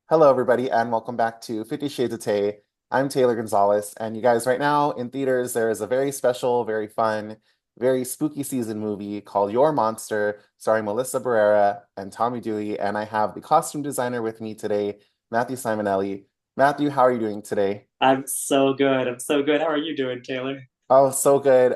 Hello, everybody, and welcome back to 50 Shades of Tay. I'm Taylor Gonzalez, and you guys, right now in theaters, there is a very special, very fun, very spooky season movie called Your Monster, starring Melissa Barrera and Tommy Dewey. And I have the costume designer with me today, Matthew Simonelli. Matthew, how are you doing today? I'm so good. I'm so good. How are you doing, Taylor? Oh, so good.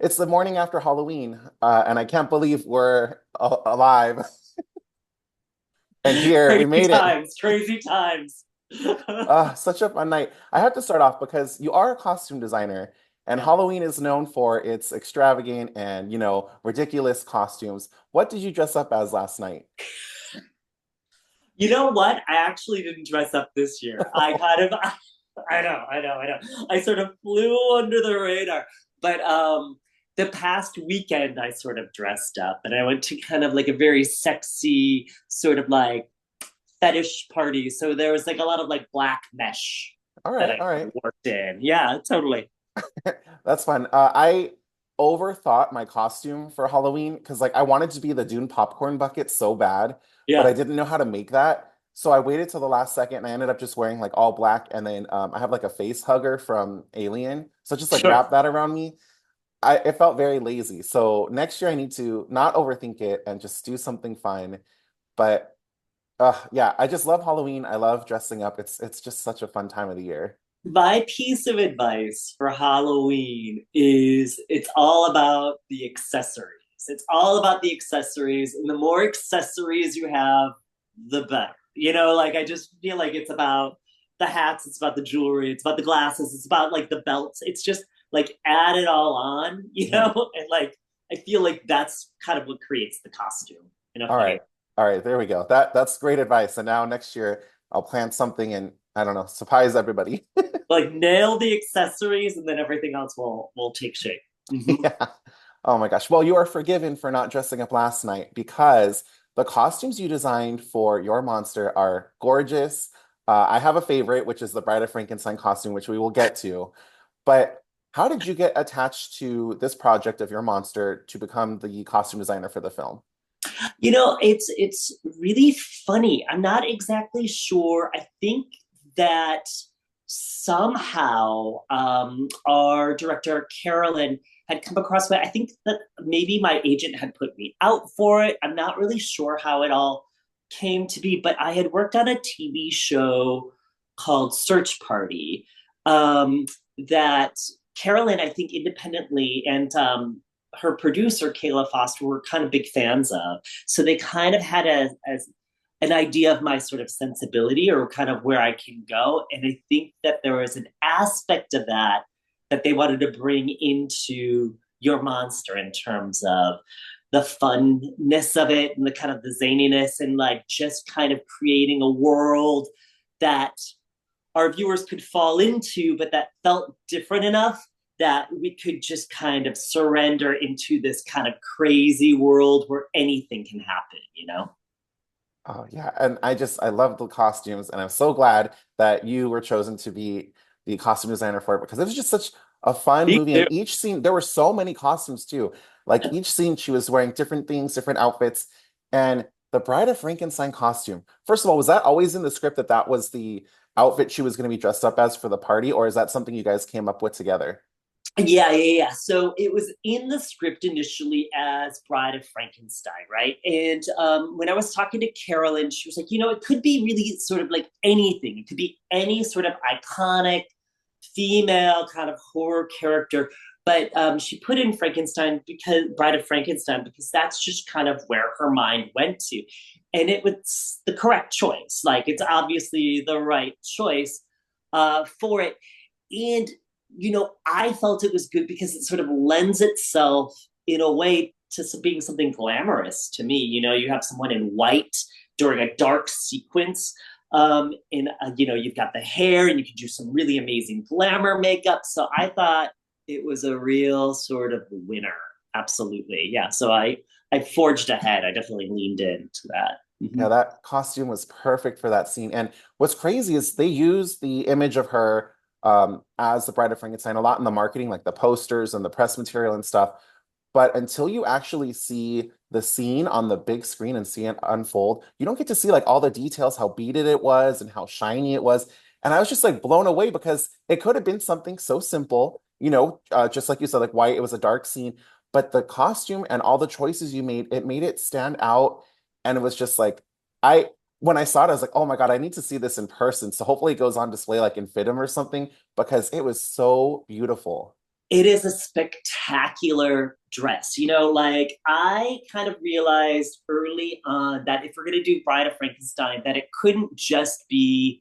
It's the morning after Halloween, and I can't believe we're alive and here. We Crazy made it. times, crazy times. Such a fun night. I have to start off because you are a costume designer, and Yeah. Halloween is known for its extravagant and, ridiculous costumes. What did you dress up as last night? You know what? I actually didn't dress up this year. I kind of, I know. I sort of flew under the radar. But the past weekend, I sort of dressed up and I went to kind of like a very sexy sort of like fetish party. So there was like a lot of like black mesh All that right, I all right. worked in. Yeah, totally. That's fun. I overthought my costume for Halloween because like I wanted to be the Dune popcorn bucket so bad, but I Yeah, didn't know how to make that. So I waited till the last second and I ended up just wearing like all black and then I have like a face hugger from Alien. So just like sure. wrap that around me. It felt very lazy. So next year I need to not overthink it and just do something fun. But yeah, I just love Halloween. I love dressing up. It's just such a fun time of the year. My piece of advice for Halloween is it's all about the accessories. It's all about the accessories. And the more accessories you have, the better. Like I just feel like it's about the hats, it's about the jewelry, it's about the glasses, it's about like the belts. It's just like add it all on, Mhm. and like I feel like that's kind of what creates the costume in a All funny right. way. All right, there we go. That's great advice. And now next year I'll plan something and I don't know, surprise everybody. Like nail the accessories and then everything else will take shape. Mm-hmm. Yeah. Oh my gosh. Well, you are forgiven for not dressing up last night because the costumes you designed for your monster are gorgeous. I have a favorite, which is the Bride of Frankenstein costume, which we will get to. But how did you get attached to this project of your monster to become the costume designer for the film? It's really funny. I'm not exactly sure. I think that somehow our director Carolyn had come across it. I think that maybe my agent had put me out for it. I'm not really sure how it all came to be, but I had worked on a TV show called Search Party that Carolyn, I think, independently and her producer Kayla Foster were kind of big fans of. So they kind of had as an idea of my sort of sensibility or kind of where I can go. And I think that there was an aspect of that that they wanted to bring into Your Monster in terms of the funness of it and the kind of the zaniness and like just kind of creating a world that our viewers could fall into, but that felt different enough that we could just kind of surrender into this kind of crazy world where anything can happen. Oh yeah, and I love the costumes, and I'm so glad that you were chosen to be the costume designer for it because it was just such a fun Me movie. too. And each scene, there were so many costumes too. Like each scene, she was wearing different things, different outfits. And the Bride of Frankenstein costume, first of all, was that always in the script that that was the outfit she was going to be dressed up as for the party, or is that something you guys came up with together? Yeah. So it was in the script initially as Bride of Frankenstein, right? And when I was talking to Carolyn, she was like, it could be really sort of like anything. It could be any sort of iconic female kind of horror character. But she put in Frankenstein because Bride of Frankenstein because that's just kind of where her mind went to, and it was the correct choice. Like it's obviously the right choice for it, and I felt it was good because it sort of lends itself in a way to being something glamorous to me. You have someone in white during a dark sequence and you've got the hair and you can do some really amazing glamour makeup. So I thought it was a real sort of winner. Absolutely. Yeah. So I forged ahead. I definitely leaned into that. Mm-hmm. Yeah, that costume was perfect for that scene. And what's crazy is they use the image of her as the Bride of Frankenstein a lot in the marketing, like the posters and the press material and stuff. but until you actually see the scene on the big screen and see it unfold, you don't get to see like all the details, how beaded it was and how shiny it was. And I was just like blown away because it could have been something so simple, just like you said, like white, it was a dark scene, but the costume and all the choices you made, it made it stand out. And it was just like, I, when I saw it, I was like, oh my God, I need to see this in person. So hopefully it goes on display like in FITM or something because it was so beautiful. It is a spectacular dress. Like I kind of realized early on that if we're going to do Bride of Frankenstein, that it couldn't just be,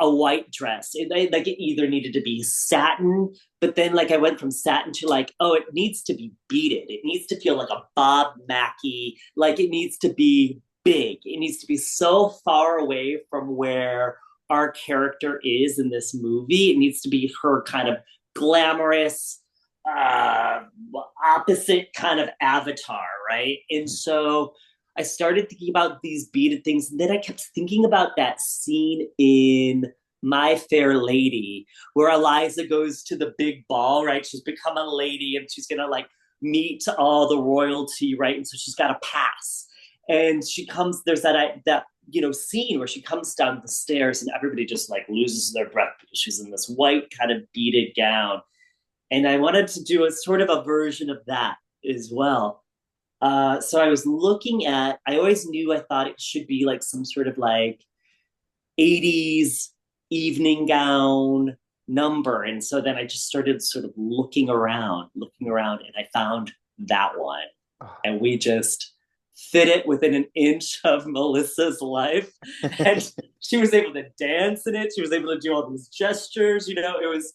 a white dress. Like it either needed to be satin, but then like I went from satin to like, oh, it needs to be beaded. It needs to feel like a Bob Mackie. Like it needs to be big. It needs to be so far away from where our character is in this movie. It needs to be her kind of glamorous, uh, opposite kind of avatar, right? And so I started thinking about these beaded things, and then I kept thinking about that scene in My Fair Lady, where Eliza goes to the big ball, right? She's become a lady, and she's gonna like meet all the royalty, right? And so she's got a pass, and she comes. There's that scene where she comes down the stairs, and everybody just like loses their breath because she's in this white kind of beaded gown. And I wanted to do a sort of a version of that as well. So I was looking at, I always knew I thought it should be like some sort of like 80s evening gown number. And so then I just started sort of looking around, and I found that one. And we just fit it within an inch of Melissa's life. And she was able to dance in it. She was able to do all these gestures. It was,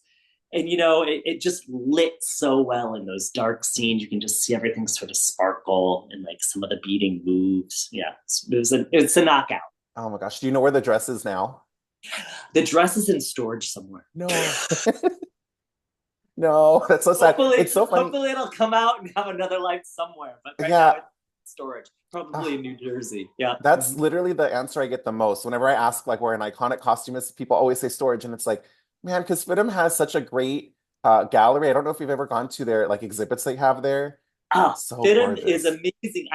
and it just lit so well in those dark scenes. You can just see everything sort of sparkle and like some of the beating moves. Yeah, it's a knockout. Oh my gosh. Do you know where the dress is now? The dress is in storage somewhere. No. No, that's so sad. Hopefully, It's so funny. hopefully it'll come out and have another life somewhere. But right now Yeah. it's in storage, uh, probably in New Jersey. Yeah. that's literally the answer I get the most. Whenever I ask like where an iconic costume is, people always say storage. And it's like, man, because FITM has such a great gallery. I don't know if you've ever gone to their like exhibits they have there. Ah, So FITM is gorgeous. amazing.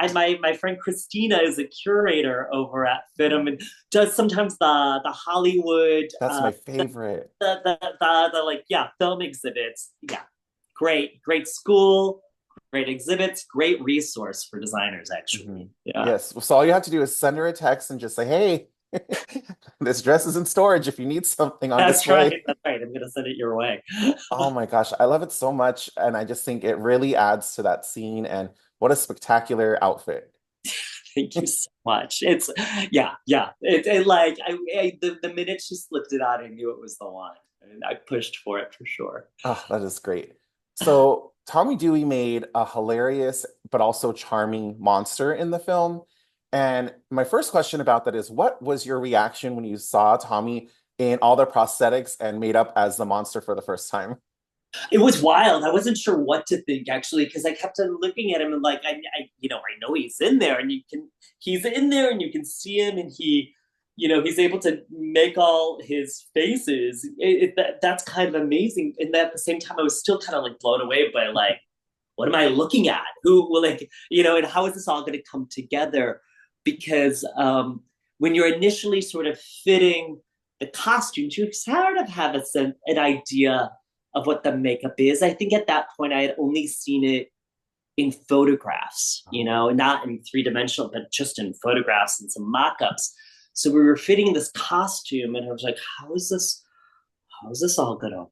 My friend Christina is a curator over at FITM and does sometimes the Hollywood That's my favorite. the like film exhibits. Yeah, great school, great exhibits, great resource for designers Mhm. actually. Yeah, Yes. So all you have to do is send her a text and just say, hey, this dress is in storage if you need something on that's display. right. That's right. I'm gonna send it your way. Oh my gosh, I love it so much. And I just think it really adds to that scene. And what a spectacular outfit. Thank you so much. It's yeah. It like the minute she slipped it on, I knew it was the one, and I pushed for it for sure. Oh, that is great. So Tommy Dewey made a hilarious but also charming monster in the film. And my first question about that is, what was your reaction when you saw Tommy in all the prosthetics and made up as the monster for the first time? It was wild. I wasn't sure what to think actually because I kept on looking at him and like I know he's in there and he's in there and you can see him and he's able to make all his faces. That's kind of amazing. And at the same time, I was still kind of like blown away by like what am I looking at? Who will like and how is this all going to come together? Because when you're initially sort of fitting the costumes, you sort of have an idea of what the makeup is. I think at that point I had only seen it in photographs, not in three-dimensional, but just in photographs and some mock-ups. So we were fitting this costume and I was like, how is this all gonna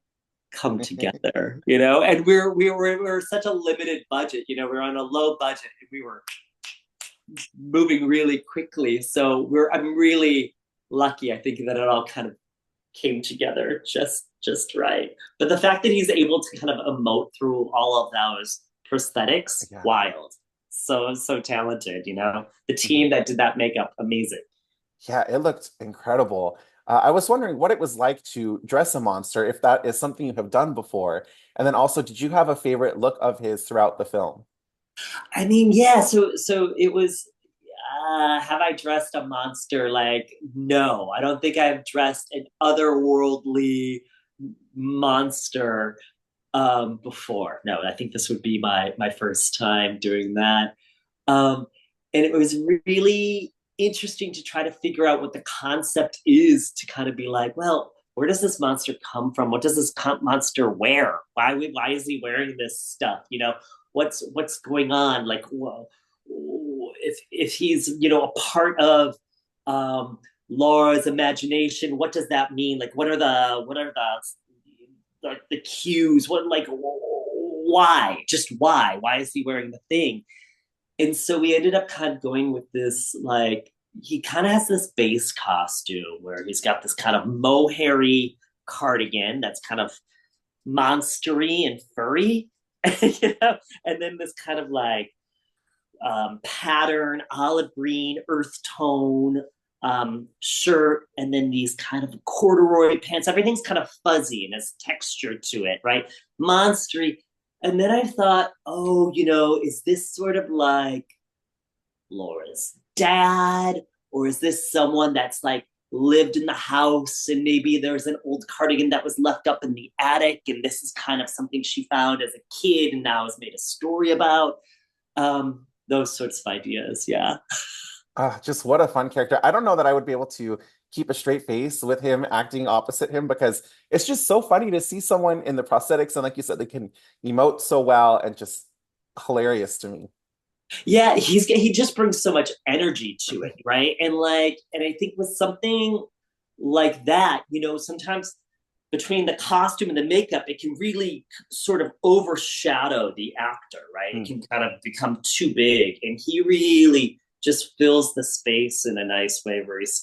come together? And we were such a limited budget, we were on a low budget and we were moving really quickly. So I'm really lucky, I think, that it all kind of came together just right. But the fact that he's able to kind of emote through all of those prosthetics, Yeah. wild. So talented, The Mhm. team that did that makeup, amazing. Yeah, it looked incredible. I was wondering what it was like to dress a monster, if that is something you have done before. And then also, did you have a favorite look of his throughout the film? I mean, yeah, so it was have I dressed a monster? Like, no, I don't think I've dressed an otherworldly monster. before. No, I think this would be my first time doing that. Um, and it was really interesting to try to figure out what the concept is to kind of be like, well, where does this monster come from? What does this monster wear? Why is he wearing this stuff? What's going on? Like, whoa, if he's a part of Laura's imagination, what does that mean? Like, what are the cues? What, like, why? Just why? Why is he wearing the thing? And so we ended up kind of going with this, like, he kind of has this base costume where he's got this kind of mohairy cardigan that's kind of monstery and furry, and then this kind of like pattern, olive green, earth tone shirt, and then these kind of corduroy pants. Everything's kind of fuzzy and has texture to it, right? Monstery. And then I thought, oh, is this sort of like Laura's dad? Or is this someone that's like lived in the house and maybe there's an old cardigan that was left up in the attic and this is kind of something she found as a kid and now has made a story about? Those sorts of ideas, yeah. Just what a fun character. I don't know that I would be able to keep a straight face with him acting opposite him because it's just so funny to see someone in the prosthetics and like you said, they can emote so well and just hilarious to me. Yeah, he just brings so much energy to it, right? And I think with something like that, sometimes between the costume and the makeup, it can really sort of overshadow the actor, right? It Hmm. can kind of become too big. And he really just fills the space in a nice way where he's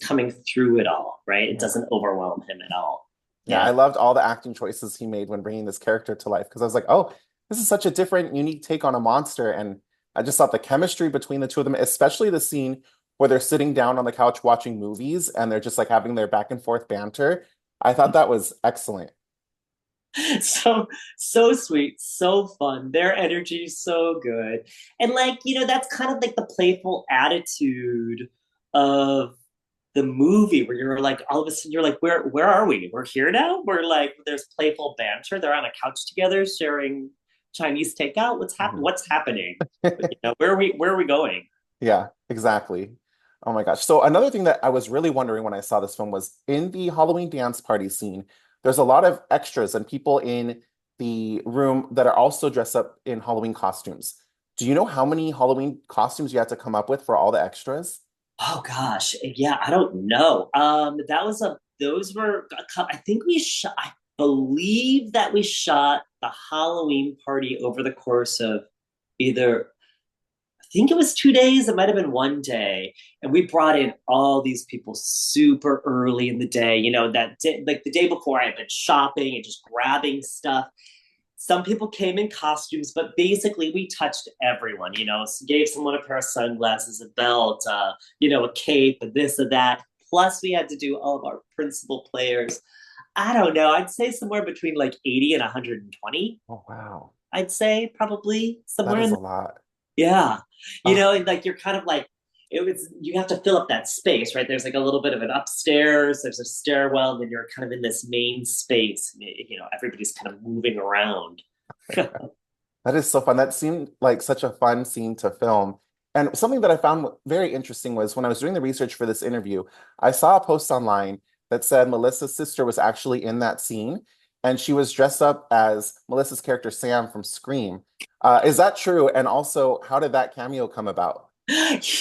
coming through it all, right? It Yeah. doesn't overwhelm him at all. Yeah, I Yeah. loved all the acting choices he made when bringing this character to life because I was like, oh, this is such a different, unique take on a monster. And I just thought the chemistry between the two of them, especially the scene where they're sitting down on the couch watching movies and they're just like having their back and forth banter. I thought that was excellent. so so sweet, so fun. Their energy is so good. And like, that's kind of like the playful attitude of the movie where you're like all of a sudden you're like, where are we? We're here now? We're like there's playful banter. They're on a couch together sharing Chinese takeout. Mhm. What's happening? Where are we going? Yeah, exactly. Oh my gosh. So another thing that I was really wondering when I saw this film was in the Halloween dance party scene, there's a lot of extras and people in the room that are also dressed up in Halloween costumes. Do you know how many Halloween costumes you had to come up with for all the extras? Oh gosh, yeah, I don't know. That was a those were I think we shot. I believe that we shot the Halloween party over the course of either. I think it was 2 days. It might have been one day, and we brought in all these people super early in the day. That day, like the day before, I had been shopping and just grabbing stuff. Some people came in costumes, but basically we touched everyone, gave someone a pair of sunglasses, a belt, a cape, this or that. Plus, we had to do all of our principal players. I don't know. I'd say somewhere between like 80 and 120. Oh, wow. I'd say probably That somewhere is in a there. lot. Yeah. Oh, And like you're kind of like, you have to fill up that space, right? There's like a little bit of an upstairs, there's a stairwell, and then you're kind of in this main space. Everybody's kind of moving around. that is so fun. That seemed like such a fun scene to film. And something that I found very interesting was when I was doing the research for this interview, I saw a post online that said Melissa's sister was actually in that scene, and she was dressed up as Melissa's character Sam from Scream. Is that true? And also, how did that cameo come about?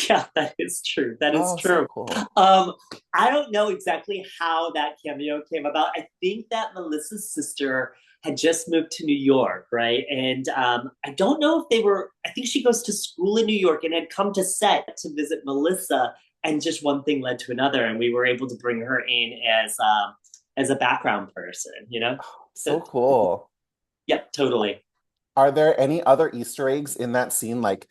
Yeah, that is true. That is Oh, so true. cool. Um, I don't know exactly how that cameo came about. I think that Melissa's sister had just moved to New York, right? And I don't know if they were. I think she goes to school in New York and had come to set to visit Melissa, and just one thing led to another, and we were able to bring her in as a background person. So So cool. yep, totally. Are there any other Easter eggs in that scene, like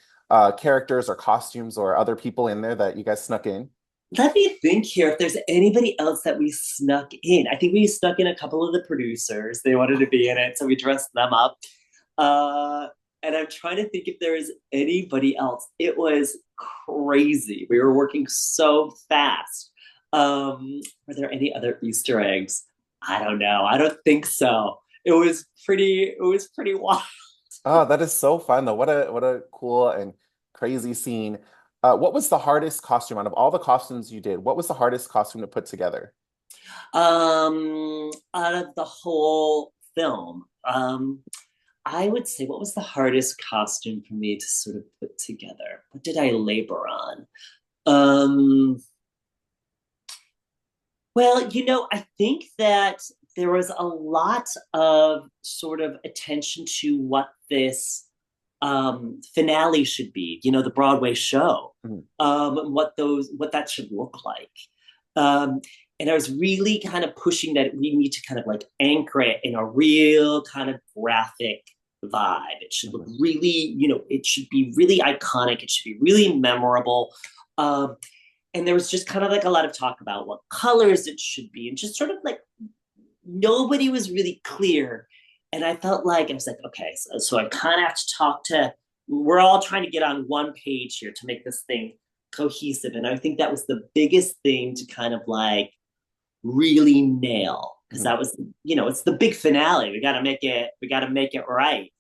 characters or costumes or other people in there that you guys snuck in? Let me think here if there's anybody else that we snuck in. I think we snuck in a couple of the producers. They wanted to be in it, so we dressed them up. Uh, and I'm trying to think if there is anybody else. It was crazy. We were working so fast. Were there any other Easter eggs? I don't know. I don't think so. it was pretty wild. Oh, that is so fun though. What a cool and crazy scene. What was the hardest costume out of all the costumes you did? What was the hardest costume to put together? Out of the whole film, I would say what was the hardest costume for me to sort of put together? What did I labor on? Um, well, I think that there was a lot of sort of attention to what this finale should be, the Broadway show, Mhm. what that should look like. Um, and I was really kind of pushing that we need to kind of like anchor it in a real kind of graphic vibe. It should look Mhm. really, it should be really iconic. It should be really memorable. Um, and there was just kind of like a lot of talk about what colors it should be, and just sort of like nobody was really clear. And I felt like I was like, okay, so I kind of have to talk to. We're all trying to get on one page here to make this thing cohesive, and I think that was the biggest thing to kind of like really nail, because Mhm. that was, it's the big finale. We got to make it right.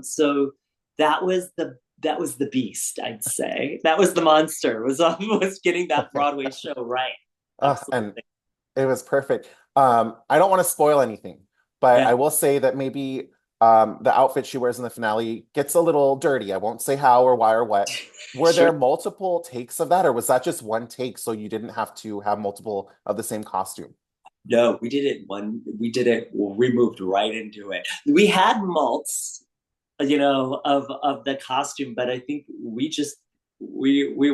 So that was the beast. I'd say that was the monster. Was getting that Broadway show right. And Absolutely. it was perfect. I don't want to spoil anything, but I Yeah. will say that maybe the outfit she wears in the finale gets a little dirty. I won't say how or why or what. Were Sure. there multiple takes of that, or was that just one take so you didn't have to have multiple of the same costume? No, we did it, we moved right into it. We had malts, of the costume, but I think we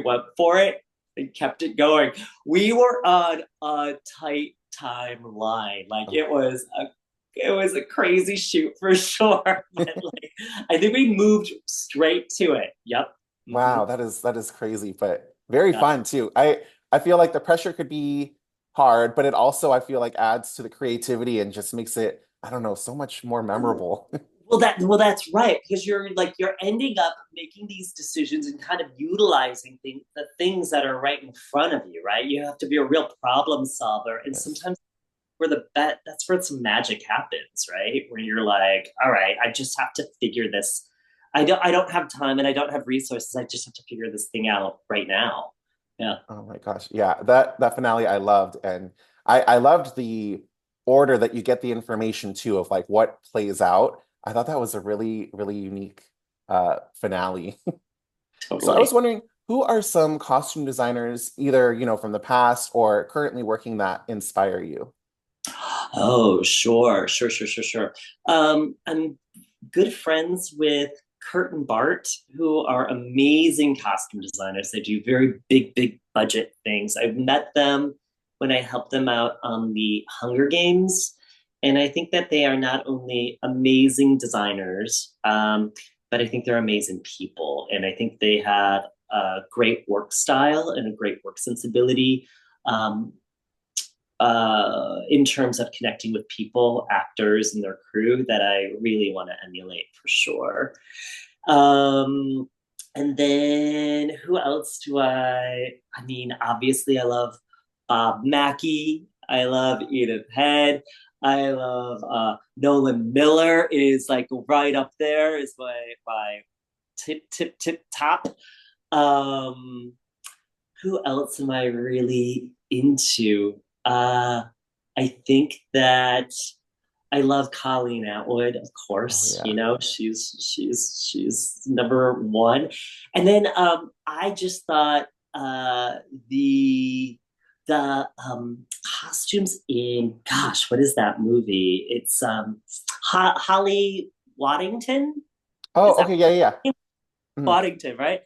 went for it and kept it going. We were on a tight timeline. Like Oh, it was a crazy shoot for sure. But like I think we moved straight to it. Yep. Mm-hmm. wow, that is crazy, but very Yeah. fun too. I feel like the pressure could be hard, but it also I feel like adds to the creativity and just makes it, I don't know, so much more memorable. That's right, because you're ending up making these decisions and kind of utilizing the things that are right in front of you, right? You have to be a real problem solver, and Yes. sometimes that's where some magic happens, right? Where you're like, all right, I just have to figure this. I don't have time and I don't have resources. I just have to figure this thing out right now. Yeah. Oh my gosh. Yeah, that finale I loved. And I loved the order that you get the information too of like what plays out. I thought that was a really, really unique finale. So I was Totally. wondering, who are some costume designers, either, from the past or currently working that inspire you? Oh, sure, sure, sure, sure, sure. I'm good friends with Kurt and Bart, who are amazing costume designers. They do very big, big budget things. I've met them when I helped them out on the Hunger Games. And I think that they are not only amazing designers, but I think they're amazing people. And I think they have a great work style and a great work sensibility. Um, in terms of connecting with people, actors, and their crew that I really want to emulate for sure. Um, and then who else do I mean, obviously, I love Bob Mackie. I love Edith Head. I love Nolan Miller is like right up there is my tip top. Um, who else am I really into? I think that I love Colleen Atwood, of Oh course. yeah. She's number one. And then I just thought the costumes in, gosh, what is that movie? It's Holly Waddington. Is Oh, that okay, yeah, yeah, yeah. Mhm. Waddington, right?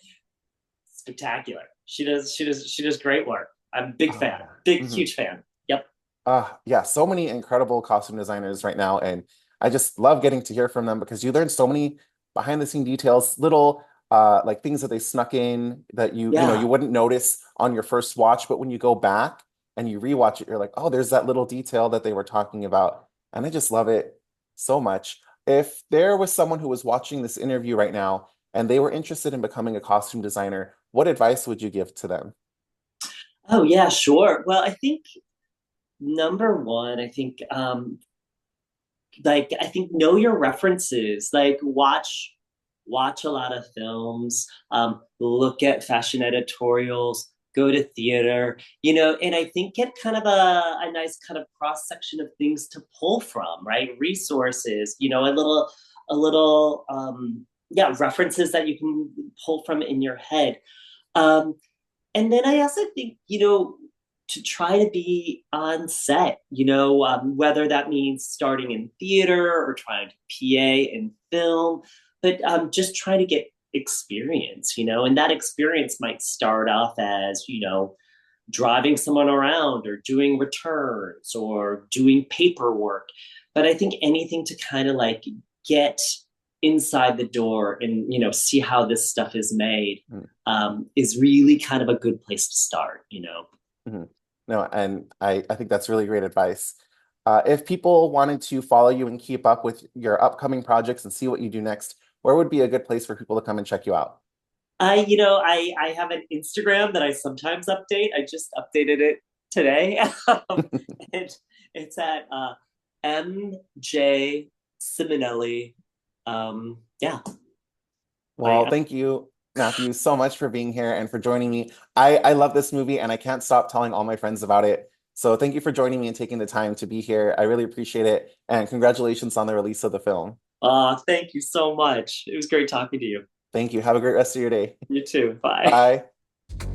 Spectacular. She does great work. I'm a big Oh fan. yeah. Big Mhm. huge fan. Yep. Yeah, so many incredible costume designers right now, and I just love getting to hear from them because you learn so many behind the scene details, little like things that they snuck in that you Yeah. wouldn't notice on your first watch, but when you go back and you rewatch it, you're like, oh, there's that little detail that they were talking about, and I just love it so much. If there was someone who was watching this interview right now and they were interested in becoming a costume designer, what advice would you give to them? Oh yeah, sure. Well, I think number one, I think like I think know your references. Like watch a lot of films, look at fashion editorials, go to theater, and I think get kind of a nice kind of cross section of things to pull from, right? Resources, a little yeah, references that you can pull from in your head. Um, and then I also think, to try to be on set, whether that means starting in theater or trying to PA in film, but just try to get experience, and that experience might start off as, driving someone around or doing returns or doing paperwork. But I think anything to kind of like get inside the door and see how this stuff is made is really kind of a good place to start. Mhm. No, and I think that's really great advice. If people wanted to follow you and keep up with your upcoming projects and see what you do next, where would be a good place for people to come and check you out? I have an Instagram that I sometimes update. I just updated it today. it, it's at MJ Simonelli. Yeah, Well, I thank you, Matthew, so much for being here and for joining me. I love this movie and I can't stop telling all my friends about it. So thank you for joining me and taking the time to be here. I really appreciate it. And congratulations on the release of the film. thank you so much. It was great talking to you. Thank you. Have a great rest of your day. You too. Bye. Bye.